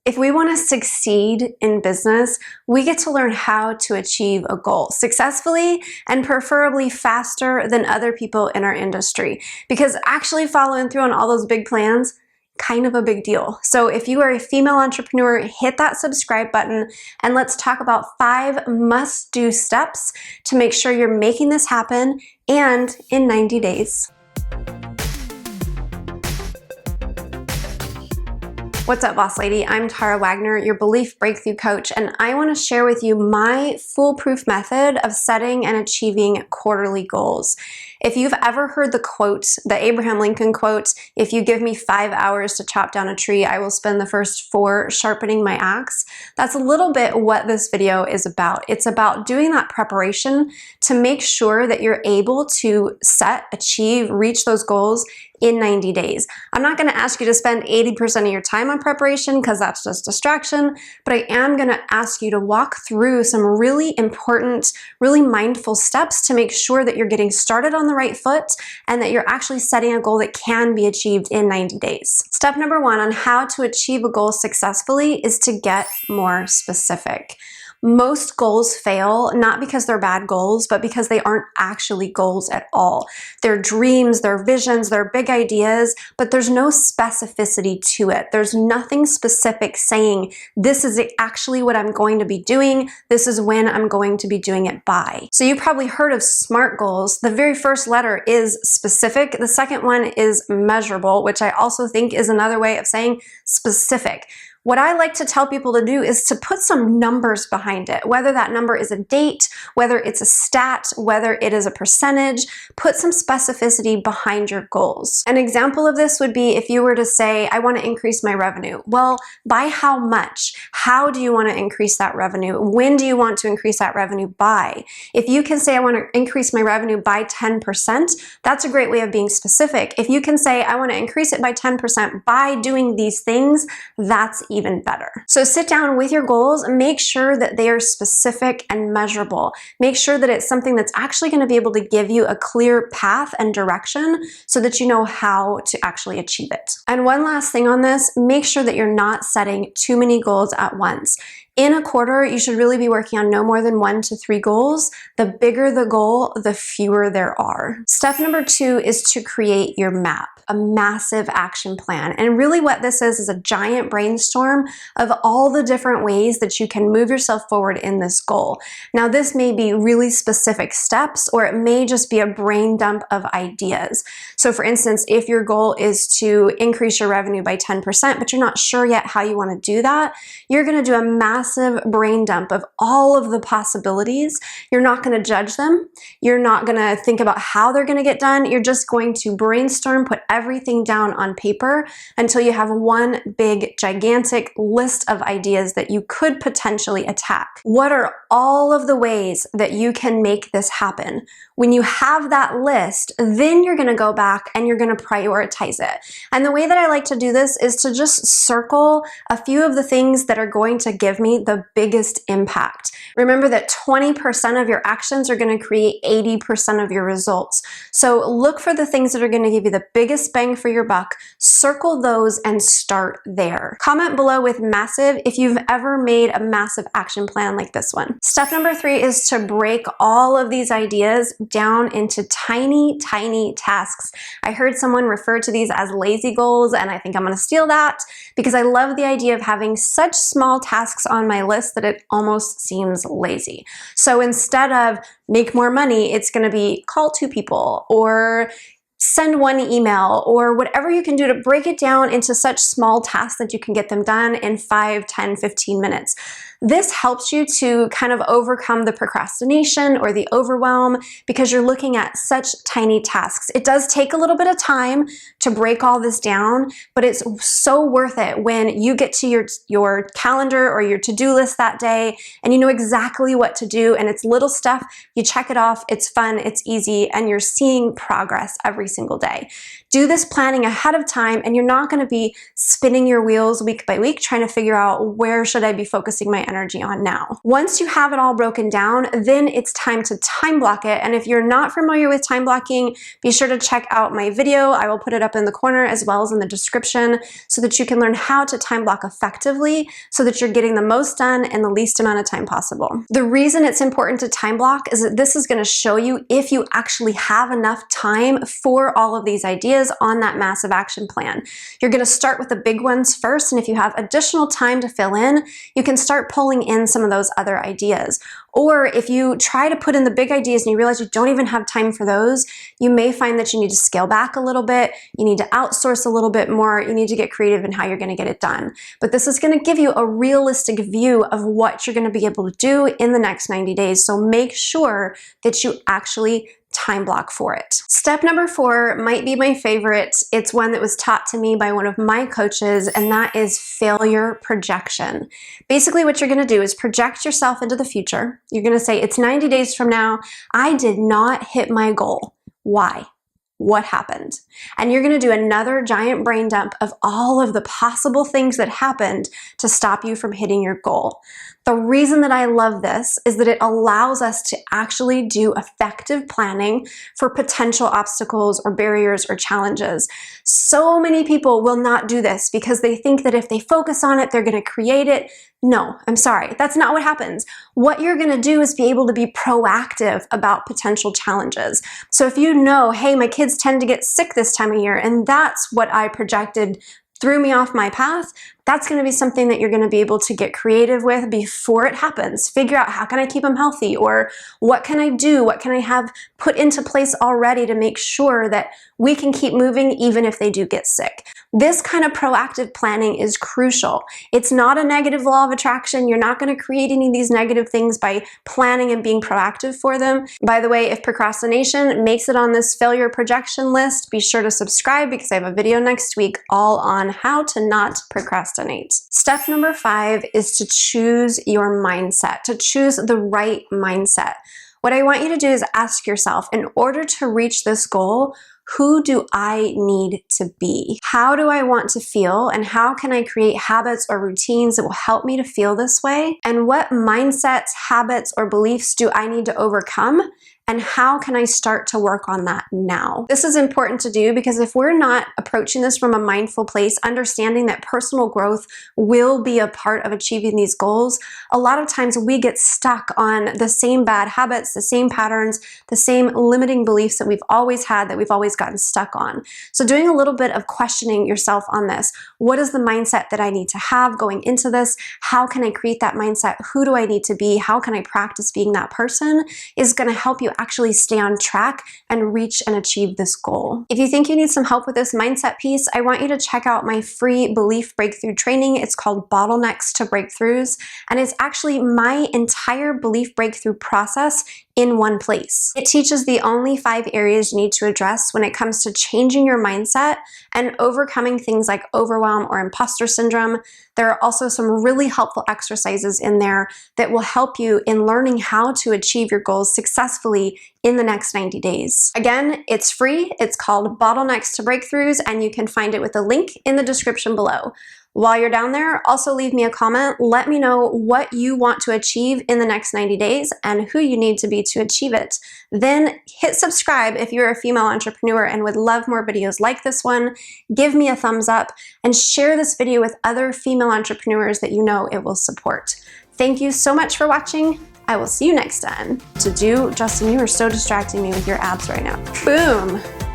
If we want to succeed in business, we get to learn how to achieve a goal successfully and preferably faster than other people in our industry. Because actually following through on all those big plans, kind of a big deal. So if you are a female entrepreneur, hit that subscribe button and let's talk about 5 must-do steps to make sure you're making this happen and in 90 days. What's up, boss lady? I'm Tara Wagner, your belief breakthrough coach, and I want to share with you my foolproof method of setting and achieving quarterly goals. If you've ever heard the quote, the Abraham Lincoln quote, if you give me 5 hours to chop down a tree, I will spend the first 4 sharpening my axe. That's a little bit what this video is about. It's about doing that preparation to make sure that you're able to set, achieve, reach those goals in 90 days. I'm not going to ask you to spend 80% of your time on preparation because that's just distraction, but I am going to ask you to walk through some really important, really mindful steps to make sure that you're getting started on the right foot and that you're actually setting a goal that can be achieved in 90 days. Step number 1 on how to achieve a goal successfully is to get more specific. Most goals fail, not because they're bad goals, but because they aren't actually goals at all. They're dreams, they're visions, they're big ideas, but there's no specificity to it. There's nothing specific saying, this is actually what I'm going to be doing, this is when I'm going to be doing it by. So you've probably heard of SMART goals. The very first letter is specific. The second one is measurable, which I also think is another way of saying specific. What I like to tell people to do is to put some numbers behind it, whether that number is a date, whether it's a stat, whether it is a percentage, put some specificity behind your goals. An example of this would be if you were to say, I want to increase my revenue. Well, by how much? How do you want to increase that revenue? When do you want to increase that revenue by? If you can say, I want to increase my revenue by 10%, that's a great way of being specific. If you can say, I want to increase it by 10% by doing these things, that's even better. So sit down with your goals, make sure that they are specific and measurable. Make sure that it's something that's actually going to be able to give you a clear path and direction so that you know how to actually achieve it. And one last thing on this, make sure that you're not setting too many goals at once. In a quarter, you should really be working on no more than 1 to 3 goals. The bigger the goal, the fewer there are. Step number 2 is to create your map, a massive action plan. And really what this is a giant brainstorm of all the different ways that you can move yourself forward in this goal. Now, this may be really specific steps, or it may just be a brain dump of ideas. So for instance, if your goal is to increase your revenue by 10%, but you're not sure yet how you want to do that, you're going to do a massive brain dump of all of the possibilities. You're not going to judge them. You're not going to think about how they're going to get done. You're just going to brainstorm, put everything down on paper until you have one big, gigantic list of ideas that you could potentially attack. What are all of the ways that you can make this happen? When you have that list, then you're going to go back and you're going to prioritize it. And the way that I like to do this is to just circle a few of the things that are going to give me the biggest impact. Remember that 20% of your actions are going to create 80% of your results. So look for the things that are going to give you the biggest bang for your buck, circle those and start there. Comment below with massive if you've ever made a massive action plan like this one. Step number 3 is to break all of these ideas down into tiny, tiny tasks. I heard someone refer to these as lazy goals, and I think I'm going to steal that because I love the idea of having such small tasks on my list that it almost seems lazy. So instead of make more money, it's going to be call 2 people or send 1 email or whatever you can do to break it down into such small tasks that you can get them done in 5, 10, 15 minutes. This helps you to kind of overcome the procrastination or the overwhelm because you're looking at such tiny tasks. It does take a little bit of time to break all this down, but it's so worth it when you get to your calendar or your to-do list that day and you know exactly what to do and it's little stuff, you check it off, it's fun, it's easy, and you're seeing progress every single day. Do this planning ahead of time, and you're not going to be spinning your wheels week by week trying to figure out where should I be focusing my energy on now. Once you have it all broken down, then it's time to time block it. And if you're not familiar with time blocking, be sure to check out my video. I will put it up in the corner as well as in the description so that you can learn how to time block effectively so that you're getting the most done in the least amount of time possible. The reason it's important to time block is that this is going to show you if you actually have enough time for all of these ideas on that massive action plan. You're going to start with the big ones first, and if you have additional time to fill in, you can start pulling in some of those other ideas. Or if you try to put in the big ideas and you realize you don't even have time for those, you may find that you need to scale back a little bit, you need to outsource a little bit more, you need to get creative in how you're going to get it done. But this is going to give you a realistic view of what you're going to be able to do in the next 90 days. So make sure that you actually time block for it. Step number 4 might be my favorite. It's one that was taught to me by one of my coaches, and that is failure projection. Basically, what you're going to do is project yourself into the future. You're going to say, it's 90 days from now. I did not hit my goal. Why? What happened? And you're going to do another giant brain dump of all of the possible things that happened to stop you from hitting your goal. The reason that I love this is that it allows us to actually do effective planning for potential obstacles or barriers or challenges. So many people will not do this because they think that if they focus on it, they're going to create it. No, I'm sorry. That's not what happens. What you're going to do is be able to be proactive about potential challenges. So if you know, hey, my kids tend to get sick this time of year, and that's what I projected threw me off my path, that's going to be something that you're going to be able to get creative with before it happens. Figure out, how can I keep them healthy? Or what can I do? What can I have put into place already to make sure that we can keep moving even if they do get sick? This kind of proactive planning is crucial. It's not a negative law of attraction. You're not going to create any of these negative things by planning and being proactive for them. By the way, if procrastination makes it on this failure projection list, be sure to subscribe because I have a video next week all on how to not procrastinate. Step number 5 is to choose your mindset, to choose the right mindset. What I want you to do is ask yourself, in order to reach this goal, who do I need to be? How do I want to feel? And how can I create habits or routines that will help me to feel this way? And what mindsets, habits, or beliefs do I need to overcome? And how can I start to work on that now? This is important to do because if we're not approaching this from a mindful place, understanding that personal growth will be a part of achieving these goals, a lot of times we get stuck on the same bad habits, the same patterns, the same limiting beliefs that we've always had, that we've always gotten stuck on. So doing a little bit of questioning yourself on this. What is the mindset that I need to have going into this? How can I create that mindset? Who do I need to be? How can I practice being that person? Is going to help you actually stay on track and reach and achieve this goal. If you think you need some help with this mindset piece, I want you to check out my free belief breakthrough training. It's called Bottlenecks to Breakthroughs, and it's actually my entire belief breakthrough process in one place. It teaches the only 5 areas you need to address when it comes to changing your mindset and overcoming things like overwhelm or imposter syndrome. There are also some really helpful exercises in there that will help you in learning how to achieve your goals successfully in the next 90 days. Again, it's free. It's called Bottlenecks to Breakthroughs, and you can find it with a link in the description below. While you're down there, also leave me a comment. Let me know what you want to achieve in the next 90 days and who you need to be to achieve it. Then hit subscribe if you're a female entrepreneur and would love more videos like this one. Give me a thumbs up and share this video with other female entrepreneurs that you know it will support. Thank you so much for watching. I will see you next time. Justin, you are so distracting me with your abs right now. Boom.